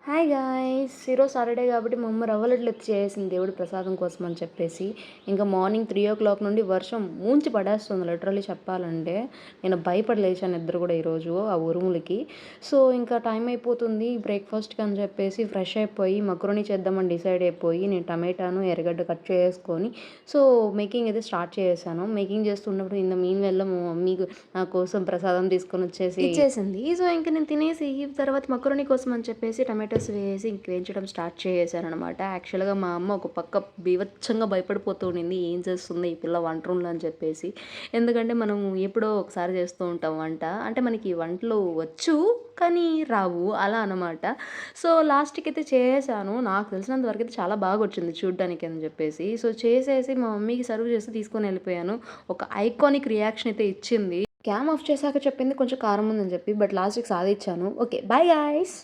Hi guys! ఈరోజు Saturday కాబట్టి మా అమ్మ రవ్వ లడ్లు చేసింది దేవుడి ప్రసాదం కోసం అని చెప్పేసి. ఇంకా మార్నింగ్ 3:00 నుండి వర్షం మూంచి పడేస్తుంది లిటరల్లీ చెప్పాలంటే. నేను భయపడి లేచాను నిద్ర కూడా ఈరోజు ఆ ఉరుములకి. సో, ఇంకా టైం అయిపోతుంది బ్రేక్‌ఫాస్ట్‌కి అని చెప్పేసి ఫ్రెష్ అయిపోయి మక్రోని చేద్దామని డిసైడ్ అయిపోయి నేను టమాటాను, ఎర్రగడ్డ కట్ చేసుకొని సో, మేకింగ్ అయితే స్టార్ట్ చేసేసాను. మేకింగ్ చేస్తున్నప్పుడు ఇన్ ద మీన్ వైల్‌లో మా మమ్మీ నా కోసం ప్రసాదం తీసుకొనొచ్చేసి ఇచ్చేసింది. సో, ఇంక నేను తినేసి తర్వాత మక్రోని కోసం అని చెప్పేసి టమాటోస్ వేసి ఇంక వేయించడం స్టార్ట్ చేసేసాననమాట. యాక్చువల్‌గా మా అమ్మ ఒక పక్క బీభత్సంగా భయపడిపోతూ ఉండింది. ఏం చేస్తుంది ఈ పిల్ల వంట రూమ్‌లో అని చెప్పేసి. ఎందుకంటే మనం ఎప్పుడో ఒకసారి చేస్తూ ఉంటాం వంట. అంటే మనకి వంటలు వచ్చు కానీ రావు అలా అనమాట. సో, లాస్ట్‌కైతే చేసేసాను. నాకు తెలిసినంత వరకైతే చాలా బాగొచ్చింది చూడ్డానికి అని చెప్పేసి. సో, చేసేసి మా మమ్మీకి సర్వ్ చేసి తీసుకొనెళ్ళిపోయాను. ఒక ఐకానిక్ రియాక్షన్ అయితే ఇచ్చింది. క్యామ్ ఆఫ్ చేశాక చెప్పింది కొంచెం కారం ఉందని చెప్పి. బట్ లాస్ట్‌కి సాధిచ్చాను. ఓకే. Bye guys.